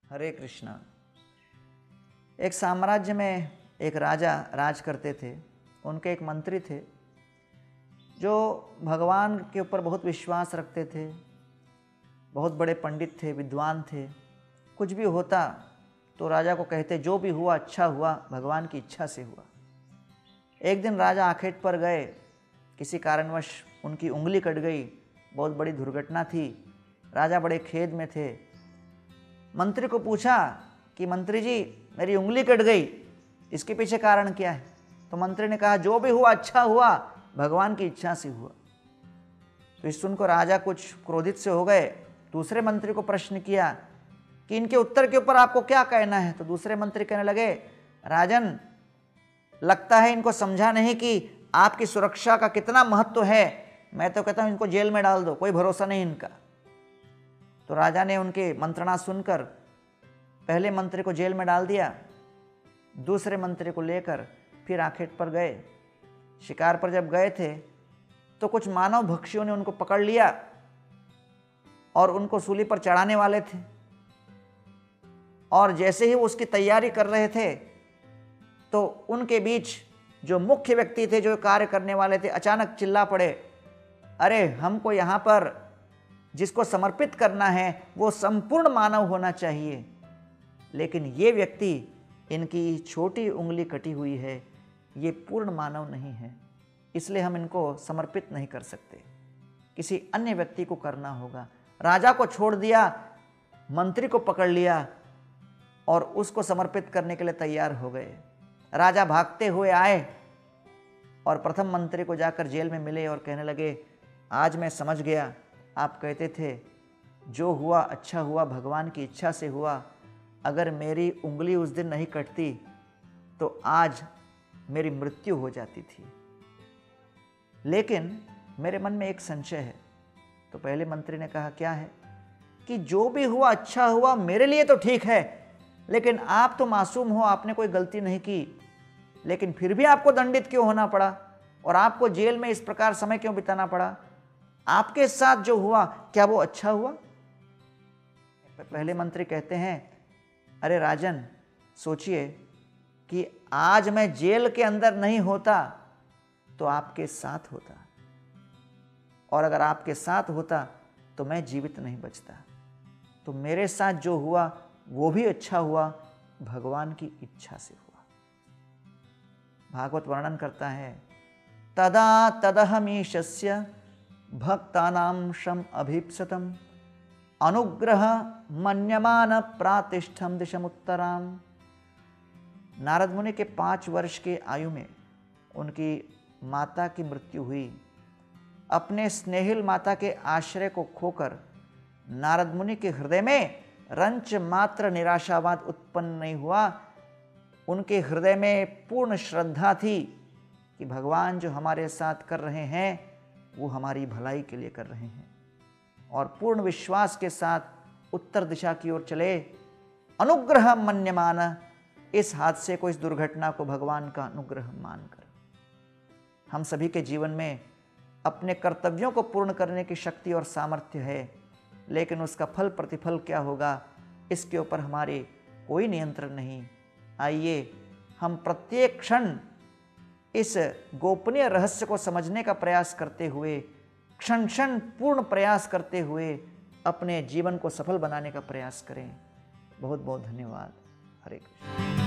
हरे कृष्णा। एक साम्राज्य में एक राजा राज करते थे। उनके एक मंत्री थे जो भगवान के ऊपर बहुत विश्वास रखते थे, बहुत बड़े पंडित थे, विद्वान थे। कुछ भी होता तो राजा को कहते जो भी हुआ अच्छा हुआ, भगवान की इच्छा से हुआ। एक दिन राजा आखेट पर गए, किसी कारणवश उनकी उंगली कट गई, बहुत बड़ी दुर्घटना थी। राजा बड़े खेद में थे। मंत्री को पूछा कि मंत्री जी मेरी उंगली कट गई, इसके पीछे कारण क्या है? तो मंत्री ने कहा जो भी हुआ अच्छा हुआ, भगवान की इच्छा से हुआ। तो इस सुनकर राजा कुछ क्रोधित से हो गए। दूसरे मंत्री को प्रश्न किया कि इनके उत्तर के ऊपर आपको क्या कहना है? तो दूसरे मंत्री कहने लगे राजन, लगता है इनको समझा नहीं कि आपकी सुरक्षा का कितना महत्व है। मैं तो कहता हूं इनको जेल में डाल दो, कोई भरोसा नहीं इनका। तो राजा ने उनके मंत्रणा सुनकर पहले मंत्री को जेल में डाल दिया। दूसरे मंत्री को लेकर फिर आखेट पर गए। शिकार पर जब गए थे तो कुछ मानव भक्षियों ने उनको पकड़ लिया और उनको सूली पर चढ़ाने वाले थे। और जैसे ही वो उसकी तैयारी कर रहे थे तो उनके बीच जो मुख्य व्यक्ति थे, जो कार्य करने वाले थे, अचानक चिल्ला पड़े, अरे हमको यहाँ पर जिसको समर्पित करना है वो संपूर्ण मानव होना चाहिए, लेकिन ये व्यक्ति, इनकी छोटी उंगली कटी हुई है, ये पूर्ण मानव नहीं है, इसलिए हम इनको समर्पित नहीं कर सकते, किसी अन्य व्यक्ति को करना होगा। राजा को छोड़ दिया, मंत्री को पकड़ लिया और उसको समर्पित करने के लिए तैयार हो गए। राजा भागते हुए आए और प्रथम मंत्री को जाकर जेल में मिले और कहने लगे आज मैं समझ गया, आप कहते थे जो हुआ अच्छा हुआ, भगवान की इच्छा से हुआ। अगर मेरी उंगली उस दिन नहीं कटती तो आज मेरी मृत्यु हो जाती थी, लेकिन मेरे मन में एक संशय है। तो पहले मंत्री ने कहा क्या है? कि जो भी हुआ अच्छा हुआ, मेरे लिए तो ठीक है, लेकिन आप तो मासूम हो, आपने कोई गलती नहीं की, लेकिन फिर भी आपको दंडित क्यों होना पड़ा और आपको जेल में इस प्रकार समय क्यों बिताना पड़ा? आपके साथ जो हुआ क्या वो अच्छा हुआ? पहले मंत्री कहते हैं अरे राजन, सोचिए कि आज मैं जेल के अंदर नहीं होता तो आपके साथ होता, और अगर आपके साथ होता तो मैं जीवित नहीं बचता। तो मेरे साथ जो हुआ वो भी अच्छा हुआ, भगवान की इच्छा से हुआ। भागवत वर्णन करता है तदा तदहमीशस्य भक्तानां शम अभीप्सतम अनुग्रह मन्यमान प्रातिष्ठम दिशमुत्तराम। नारद मुनि के 5 वर्ष के आयु में उनकी माता की मृत्यु हुई। अपने स्नेहिल माता के आश्रय को खोकर नारद मुनि के हृदय में रंच मात्र निराशावाद उत्पन्न नहीं हुआ। उनके हृदय में पूर्ण श्रद्धा थी कि भगवान जो हमारे साथ कर रहे हैं वो हमारी भलाई के लिए कर रहे हैं, और पूर्ण विश्वास के साथ उत्तर दिशा की ओर चले। अनुग्रह मन्यमान, इस हादसे को, इस दुर्घटना को भगवान का अनुग्रह मानकर हम सभी के जीवन में अपने कर्तव्यों को पूर्ण करने की शक्ति और सामर्थ्य है, लेकिन उसका फल प्रतिफल क्या होगा इसके ऊपर हमारे कोई नियंत्रण नहीं। आइए हम प्रत्येक क्षण इस गोपनीय रहस्य को समझने का प्रयास करते हुए, क्षण क्षण पूर्ण प्रयास करते हुए अपने जीवन को सफल बनाने का प्रयास करें। बहुत बहुत धन्यवाद। हरे कृष्ण।